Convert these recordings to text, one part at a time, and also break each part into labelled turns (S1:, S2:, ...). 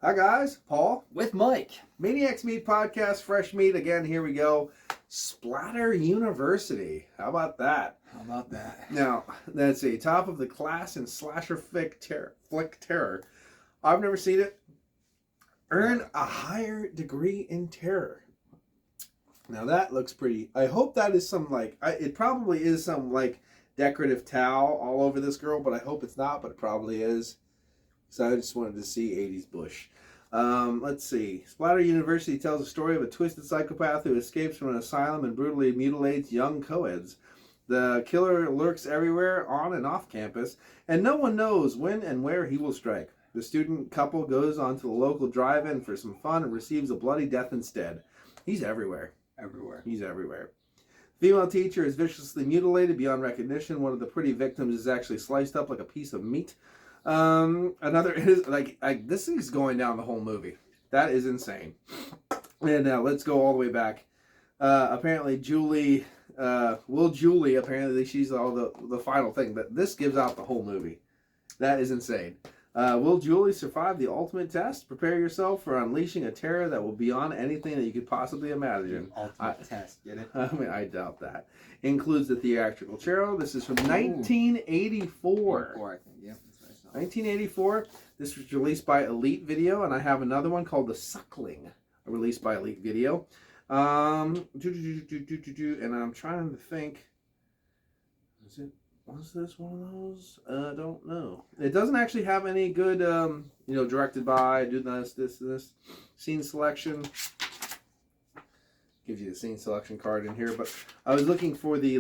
S1: Hi guys, Paul.
S2: With Mike.
S1: ManiacsMeat podcast, fresh meat again. Here we go. Splatter University. How about that?
S2: How about that?
S1: Now, let's see. Top of the class in slasher flick terror. I've never seen it. Earn a higher degree in terror. Now that looks pretty. I hope that is some it probably is some decorative towel all over this girl, but I hope it's not, but it probably is. So I just wanted to see 80s Bush. Let's see. Splatter University tells a story of a twisted psychopath who escapes from an asylum and brutally mutilates young co-eds. The killer lurks everywhere on and off campus, and no one knows when and where he will strike. The student couple goes onto the local drive-in for some fun and receives a bloody death instead. He's everywhere. He's everywhere. Female teacher is viciously mutilated beyond recognition. One of the pretty victims is actually sliced up like a piece of meat. Another is this is going down the whole movie. That is insane. And let's go all the way back. Apparently Julie, apparently she's all the final thing, but this gives out the whole movie. That is insane. Will Julie survive the ultimate test? Prepare yourself for unleashing a terror that will be beyond anything that you could possibly imagine.
S2: Ultimate test, get it?
S1: I mean, I doubt that. Includes the theatrical cello. This is from 1984.
S2: 84, I think. Yep, that's what I saw.
S1: 1984. This was released by Elite Video, and I have another one called The Suckling, released by Elite Video. And I'm trying to think. Was this one of those? I don't know. It doesn't actually have any good, directed by, do this. Scene selection. Gives you the scene selection card in here, but I was looking for the,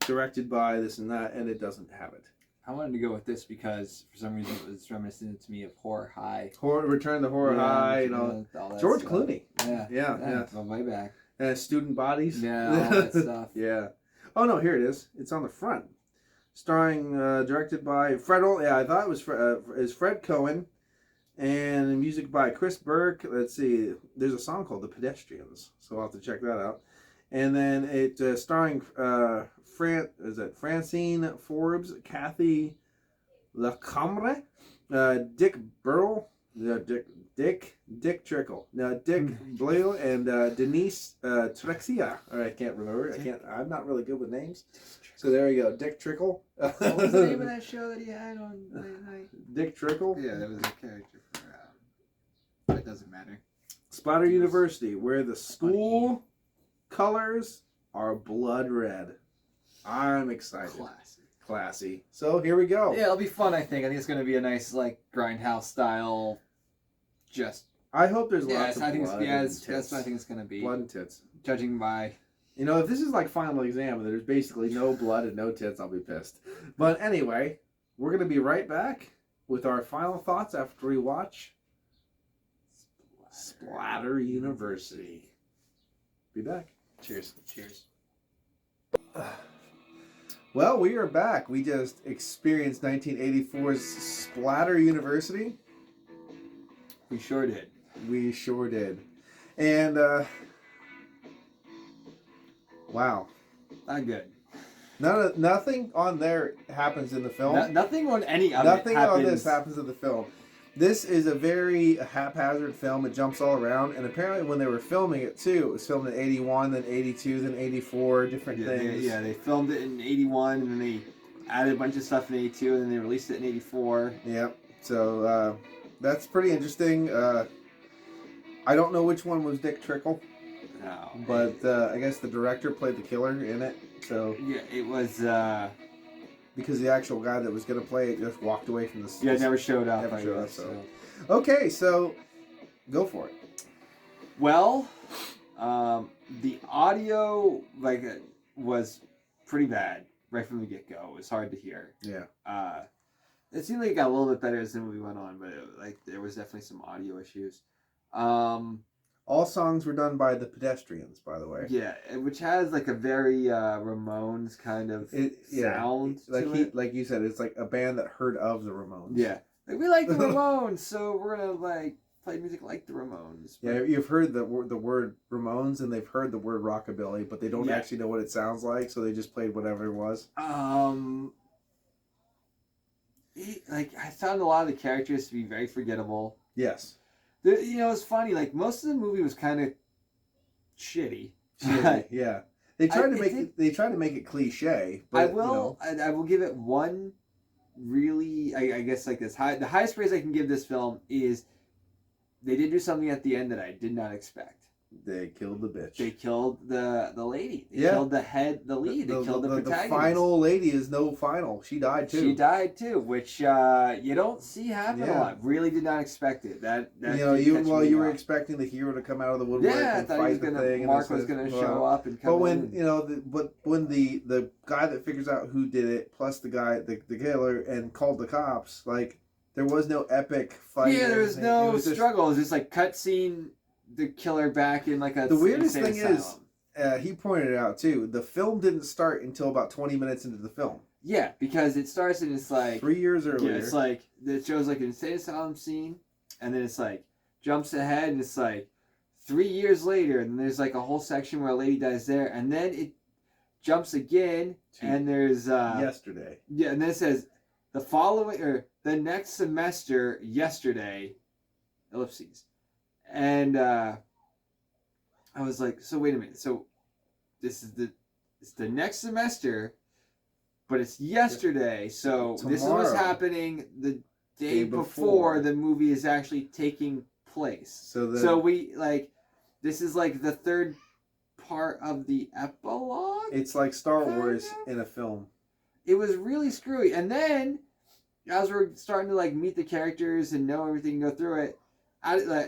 S1: directed by this and that, and it doesn't have it.
S2: I wanted to go with this because, for some reason, it was reminiscent to me of Horror High.
S1: Return to Horror High, George
S2: stuff.
S1: Clooney.
S2: Yeah. Well, way back.
S1: Student bodies.
S2: Yeah, all that stuff.
S1: Yeah. Oh, no, here it is. It's on the front. Starring, directed by Fred. I thought it was Fred Cohen, and music by Chris Burke. Let's see. There's a song called "The Pedestrians," so I'll have to check that out. And then it starring Francine Forbes, Kathy Lacombe, Dick Burrell, Dick Trickle, Dick Blue, and Denise Trexia. I can't remember. I'm not really good with names. So there you go, Dick Trickle.
S2: What was the name of that show that he had on late night?
S1: Dick Trickle?
S2: Yeah, that was a character for, but it doesn't matter.
S1: Splatter University, where the school colors are blood red. I'm excited. Classy. So here we go.
S2: Yeah, it'll be fun, I think. I think it's going to be a nice, Grindhouse style,
S1: I hope there's lots of blood and tits.
S2: That's what I think it's going to be.
S1: Blood and tits.
S2: Judging by...
S1: if this is like Final Exam and there's basically no blood and no tits, I'll be pissed. But anyway, we're going to be right back with our final thoughts after we watch Splatter University. Be back. Cheers. Well, we are back. We just experienced 1984's Splatter University.
S2: We sure did.
S1: And, wow.
S2: Not good.
S1: Nothing on there happens in the film.
S2: Nothing on any of
S1: Nothing
S2: it happens.
S1: on this happens in the film. This is a very haphazard film. It jumps all around. And apparently when they were filming it, too, it was filmed in 81, then 82, then 84, different things.
S2: They filmed it in 81, and then they added a bunch of stuff in 82, and then they released it in 84.
S1: Yep. So that's pretty interesting. I don't know which one was Dick Trickle.
S2: No.
S1: But I guess the director played the killer in it. So
S2: yeah, it was...
S1: because the actual guy that was going to play it just walked away from the...
S2: Yeah, it never showed up.
S1: Okay, so go for it.
S2: Well, the audio was pretty bad right from the get-go. It was hard to hear.
S1: Yeah.
S2: It seemed like it got a little bit better as the movie went on, but there was definitely some audio issues.
S1: All songs were done by the Pedestrians, by the way.
S2: Yeah, which has a very Ramones kind of sound.
S1: Like you said, it's like a band that heard of the Ramones.
S2: Yeah, we like the Ramones, so we're gonna play music like the Ramones.
S1: But... Yeah, you've heard the word Ramones, and they've heard the word rockabilly, but they don't actually know what it sounds like, so they just played whatever it was.
S2: I found a lot of the characters to be very forgettable.
S1: Yes.
S2: It's funny. Like most of the movie was kind of shitty.
S1: Yeah. They tried to make it cliche. But,
S2: I will give it one really. I guess like this high. The highest praise I can give this film is they did do something at the end that I did not expect.
S1: They killed the bitch.
S2: They killed the lady. They killed the lead. They killed the protagonist.
S1: The final lady is no final. She died too.
S2: Which you don't see happen a lot. Really did not expect it. That
S1: you were expecting the hero to come out of the woodwork and fight the thing.
S2: Mark was gonna show up and come.
S1: But when the guy that figures out who did it, plus the guy the killer, and called the cops, like there was no epic fight.
S2: Yeah, there was no struggle. It was just like cutscene. The killer back in like a.
S1: The weirdest thing is, he pointed it out too. The film didn't start until about 20 minutes into the film.
S2: Yeah, because it starts and it's like
S1: 3 years earlier.
S2: Yeah, it's like it shows like an insane asylum scene, and then it's like jumps ahead and it's like 3 years later, and there's like a whole section where a lady dies there, and then it jumps again, and there's
S1: yesterday.
S2: Yeah, and then it says the next semester yesterday, ellipses. And I was like, so wait a minute. So it's the next semester, but it's yesterday. So
S1: Tomorrow.
S2: This was happening the day before the movie is actually taking place. So we like this is like the third part of the epilogue.
S1: It's like Star Wars in a film.
S2: It was really screwy. And then as we're starting to like meet the characters and know everything and go through it.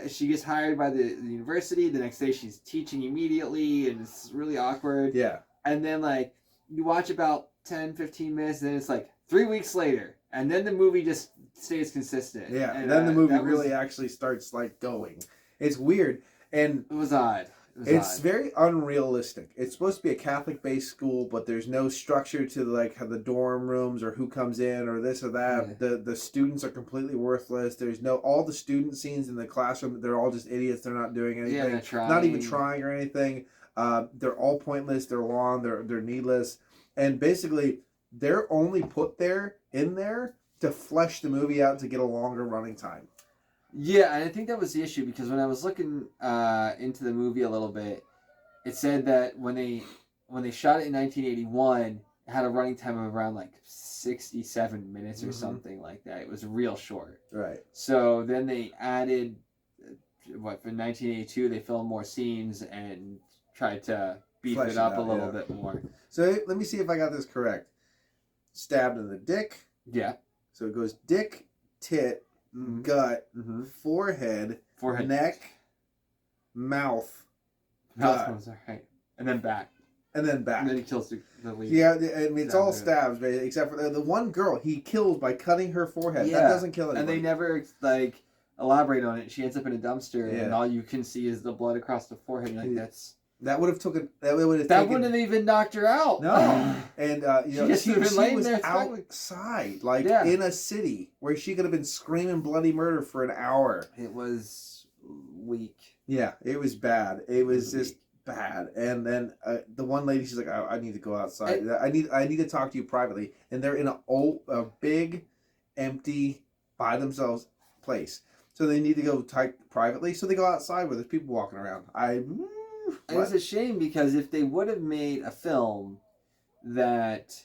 S2: She gets hired by the university. The next day she's teaching immediately, and it's really awkward.
S1: Yeah.
S2: And then, like, you watch about 10, 15 minutes, and then it's like 3 weeks later. And then the movie just stays consistent.
S1: Yeah, and then the movie really actually starts, like, going. It's weird. And
S2: it was odd.
S1: It's very unrealistic. It's supposed to be a Catholic-based school, but there's no structure to like the dorm rooms or who comes in or this or that. Yeah. The students are completely worthless. There's all the student scenes in the classroom. They're all just idiots. They're not doing anything.
S2: Yeah,
S1: not even trying or anything. They're all pointless. They're long. They're needless. And basically, they're only put in there to flesh the movie out to get a longer running time.
S2: Yeah, and I think that was the issue because when I was looking into the movie a little bit, it said that when they shot it in 1981, it had a running time of around like 67 minutes or something like that. It was real short.
S1: Right.
S2: So then they added, for 1982, they filmed more scenes and tried to beef it up a little bit more.
S1: So let me see if I got this correct. Stabbed in the dick.
S2: Yeah.
S1: So it goes dick, tit, gut, forehead, neck, mouth,
S2: gut. Right. And then back.
S1: And then
S2: he kills the lead.
S1: Yeah, I mean, it's all stabs, except for the one girl he kills by cutting her forehead. Yeah. That doesn't kill anybody.
S2: And they never, like, elaborate on it. She ends up in a dumpster, and all you can see is the blood across the forehead. You're like,
S1: that would have taken. That wouldn't
S2: have even knocked her out.
S1: No, and she was
S2: there
S1: outside, in a city where she could have been screaming bloody murder for an hour.
S2: It was weak.
S1: Yeah, it was bad. It was just bad. And then the one lady, she's like, "I need to go outside. I need to talk to you privately." And they're in a big, empty, by themselves place, so they need to go privately. So they go outside where there's people walking around.
S2: And it's a shame because if they would have made a film that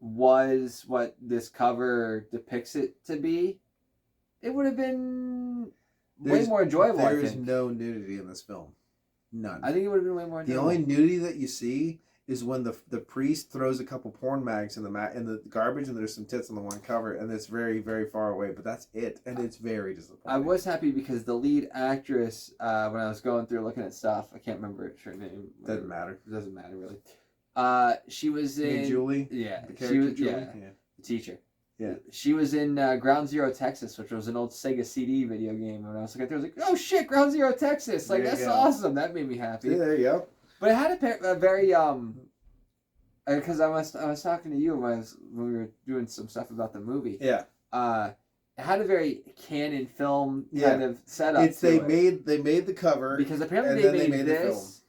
S2: was what this cover depicts it to be, it would have been way more enjoyable.
S1: There is no nudity in this film. None.
S2: I think it would have been way more enjoyable.
S1: The only nudity that you see is when the priest throws a couple porn mags in the garbage, and there's some tits on the one cover, and it's very, very far away, but that's it, and it's very disappointing.
S2: I was happy because the lead actress, when I was going through looking at stuff, I can't remember her name.
S1: Doesn't matter.
S2: It doesn't matter, really. She was in...
S1: Julie?
S2: Yeah.
S1: The character Julie?
S2: Yeah. The teacher.
S1: Yeah.
S2: She was in Ground Zero Texas, which was an old Sega CD video game, and when I was looking at it, I was like, oh shit, Ground Zero Texas! Like, that's awesome! That made me happy.
S1: Yeah, there you go.
S2: But it had a very because I was talking to you when we were doing some stuff about the movie.
S1: Yeah.
S2: It had a very Canon film kind of setup.
S1: They made the cover
S2: because apparently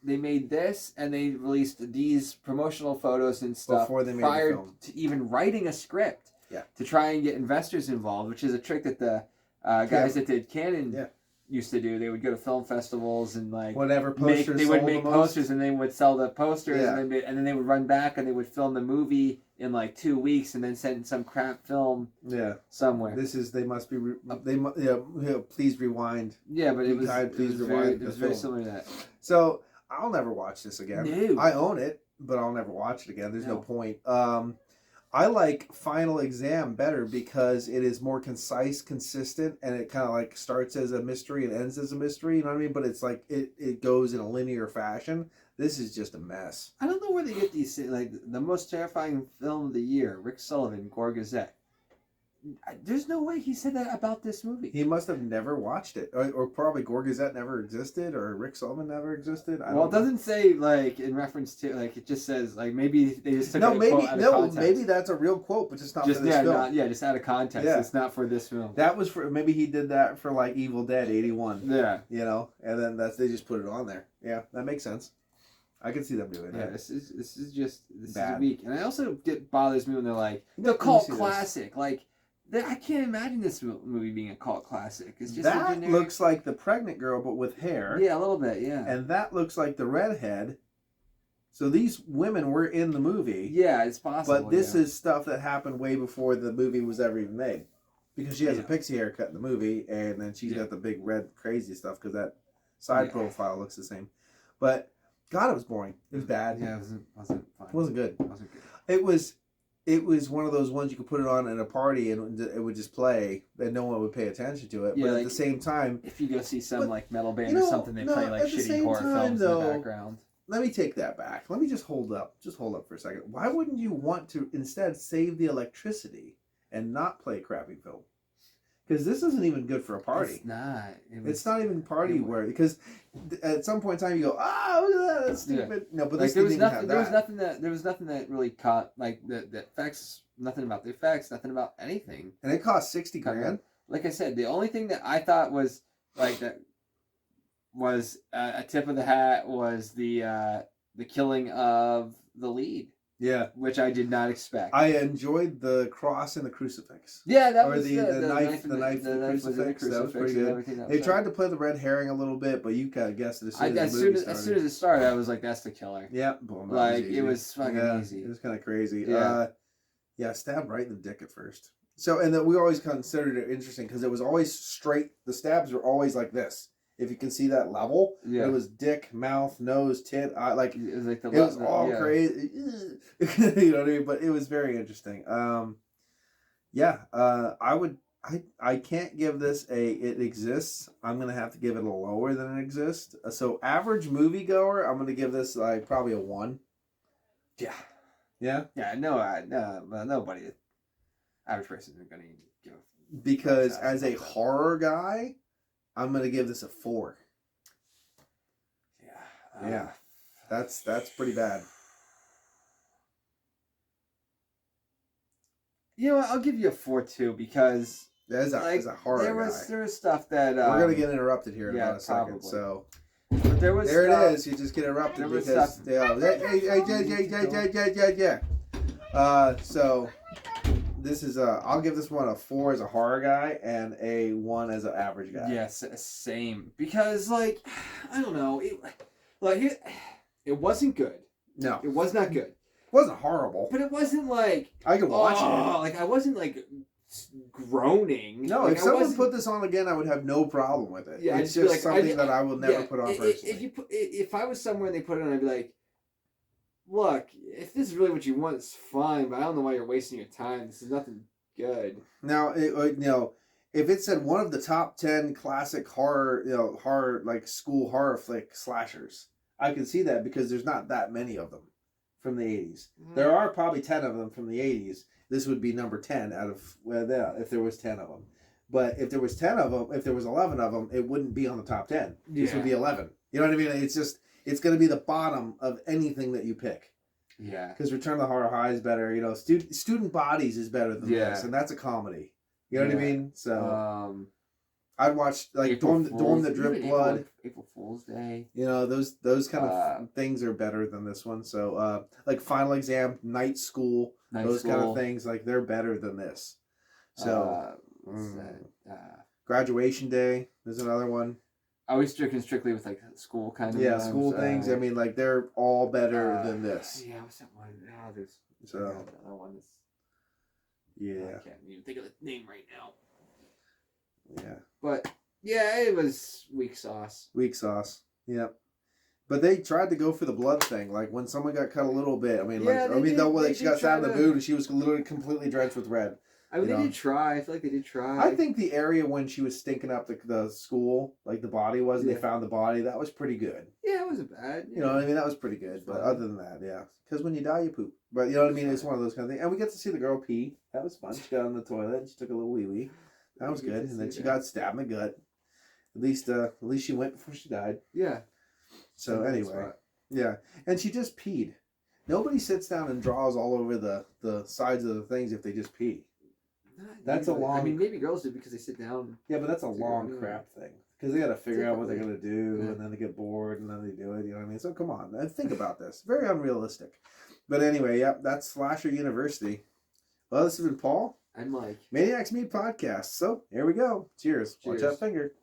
S2: they made this and they released these promotional photos and stuff
S1: before they made
S2: prior
S1: the film.
S2: to even writing a script.
S1: Yeah.
S2: To try and get investors involved, which is a trick that the guys that did Canon used to do. They would go to film festivals and like
S1: Whatever
S2: make
S1: posters
S2: they would
S1: sold
S2: make
S1: the most.
S2: posters and they would sell the posters
S1: Yeah.
S2: and then they would run back and they would film the movie in like 2 weeks and then send some crap film
S1: Yeah.
S2: somewhere.
S1: They must be. Please rewind.
S2: Yeah, but it
S1: Be
S2: was
S1: kind, please rewind the
S2: very
S1: film.
S2: similar to that.
S1: So I'll never watch this again.
S2: No.
S1: I own it, but I'll never watch it again. There's no
S2: No.
S1: point. I like Final Exam better because it is more concise, consistent, and it kind of like starts as a mystery and ends as a mystery. You know what I mean? But it's like it goes in a linear fashion. This is just a mess.
S2: I don't know where they get these like the most terrifying film of the year, Rick Sullivan, Gore Gazette. There's no way he said that about this movie.
S1: He must have never watched it, or probably Gore Gazette never existed, or Rick Sullivan never existed.
S2: Well, it doesn't say like in reference to like it just says like maybe they just took quote out of context.
S1: Maybe that's a real quote, but just not
S2: Just
S1: for this film.
S2: just out of context.
S1: Yeah.
S2: It's not for this film.
S1: That was for maybe he did that for like Evil Dead '81.
S2: Yeah,
S1: You know, and then they just put it on there. Yeah, that makes sense. I can see them doing
S2: yeah.
S1: that.
S2: This is
S1: Bad.
S2: weak, and I also get bothers me when they're like
S1: Let
S2: the
S1: me
S2: cult
S1: see this.
S2: classic. Like I can't imagine this movie being a cult classic. It's just a
S1: That
S2: generic...
S1: looks like the pregnant girl, but with hair.
S2: Yeah, a little bit. Yeah.
S1: And that looks like the redhead. So these women were in the movie.
S2: Yeah, it's possible.
S1: But this is stuff that happened way before the movie was ever even made. Because she has a pixie haircut in the movie, and then she's got the big red crazy stuff because that side profile looks the same. But God, it was boring. It was bad.
S2: Yeah, it wasn't fun.
S1: It wasn't good.
S2: It wasn't good.
S1: It was one of those ones you could put it on at a party and it would just play, and no one would pay attention to it.
S2: Yeah,
S1: but
S2: like,
S1: at the same time,
S2: if you go see some like metal band
S1: you know,
S2: or something, they
S1: no,
S2: play like
S1: at the
S2: shitty
S1: same
S2: horror
S1: time,
S2: films in
S1: though,
S2: the background.
S1: let me take that back. Let me just hold up for a second. Why wouldn't you want to instead save the electricity and not play crappy film? Because this isn't even good for a party.
S2: It's not.
S1: It's not even party worthy. Because at some point in time you go, "Ah, look at that, that's stupid." No, but this didn't even have that.
S2: There was nothing that really caught like the effects. Nothing about the effects. Nothing about anything.
S1: And it cost $60,000.
S2: Like I said, the only thing that I thought was like that was a tip of the hat was the killing of the lead.
S1: Yeah,
S2: which I did not expect.
S1: I enjoyed the cross and the crucifix.
S2: Yeah, that
S1: or
S2: was
S1: the knife, the crucifix. That was pretty good. They tried to play the red herring a little bit, but you kind of guessed it as soon as the movie started.
S2: As soon as it started, I was like, "That's the killer."
S1: Yeah, boom.
S2: Like it was fucking easy.
S1: It was kind of crazy.
S2: Yeah.
S1: Stabbed right in the dick at first. So, and then we always considered it interesting because it was always straight. The stabs were always like this. If you can see that level, it was dick, mouth, nose, tit, eye, like
S2: it was like
S1: all crazy. You know what I mean? But it was very interesting. I can't give this it exists. I'm gonna have to give it a lower than it exists. So average moviegoer, I'm gonna give this like probably a 1.
S2: Yeah.
S1: Yeah.
S2: Yeah. Nobody. Average person isn't gonna give.
S1: Because as a horror guy, I'm gonna give this a 4. Yeah. That's pretty bad.
S2: You know what? I'll give you a 4 too because
S1: as a horror
S2: there was stuff that
S1: we're gonna get interrupted here in about a second.
S2: Probably.
S1: So
S2: but there
S1: it is. You just get interrupted because so this is I'll give this one a 4 as a horror guy and a 1 as an average guy.
S2: Yes, same. Because like I don't know, it wasn't good.
S1: No,
S2: it was not good.
S1: It wasn't horrible,
S2: but it wasn't like
S1: I could watch it.
S2: Like I wasn't like groaning.
S1: No,
S2: like,
S1: if someone put this on again, I would have no problem with it.
S2: Yeah,
S1: it's just like, something that I will never put on personally.
S2: If I was somewhere and they put it on, I'd be like, look, if this is really what you want, it's fine, but I don't know why you're wasting your time. This is nothing good.
S1: Now, if it said one of the top 10 classic horror like school horror flick slashers, I can see that because there's not that many of them from the 80s. There are probably 10 of them from the 80s. This would be number 10 out of if there was 10 of them. But if there was 10 of them, if there was 11 of them, it wouldn't be on the top 10. This would be 11. You know what I mean? It's going to be the bottom of anything that you pick.
S2: Yeah.
S1: Because Return to the Horror High is better. Student Bodies is better than this, and that's a comedy. You know what I mean? So I'd watch like Dorm the Drip Blood,
S2: April Fool's Day.
S1: Those kind of things are better than this one. So like Final Exam, Night School, kind of things, like they're better than this. So Graduation day is another one.
S2: Are we strictly with like school kind of?
S1: Yeah, school things. I mean, like they're all better than this.
S2: Yeah, what's that one? Oh, there's
S1: So
S2: that one is.
S1: yeah,
S2: I can't even think of the name right now.
S1: yeah.
S2: But yeah, it was weak sauce.
S1: Weak sauce. Yep. But they tried to go for the blood thing. Like when someone got cut a little bit. I mean,
S2: Yeah,
S1: she got stabbed in the boot and she was literally completely drenched with red.
S2: I mean, they did try. I feel like they did try.
S1: I think the area when she was stinking up the school, like the body was, and they found the body, that was pretty good.
S2: Yeah, it wasn't bad.
S1: You know what I mean? That was pretty good. But other than that, yeah. Because when you die, you poop. But you know what I mean? It's one of those kind of things. And we get to see the girl pee. That was fun. She got on the toilet and she took a little wee-wee. That was good. And then she got stabbed in the gut. At least she went before she died.
S2: Yeah.
S1: So anyway, yeah. And she just peed. Nobody sits down and draws all over the sides of the things if they just pee. That's a long.
S2: I mean, maybe girls do because they sit down.
S1: Yeah, but that's a long crap thing because they got to figure out what they're gonna do, and then they get bored, and then they do it. You know what I mean? So come on, think about this. Very unrealistic. But anyway, yeah, that's Slasher University. Well, this has been Paul
S2: and Mike.
S1: ManiacsMeat podcast. So here we go. Cheers. Watch that finger.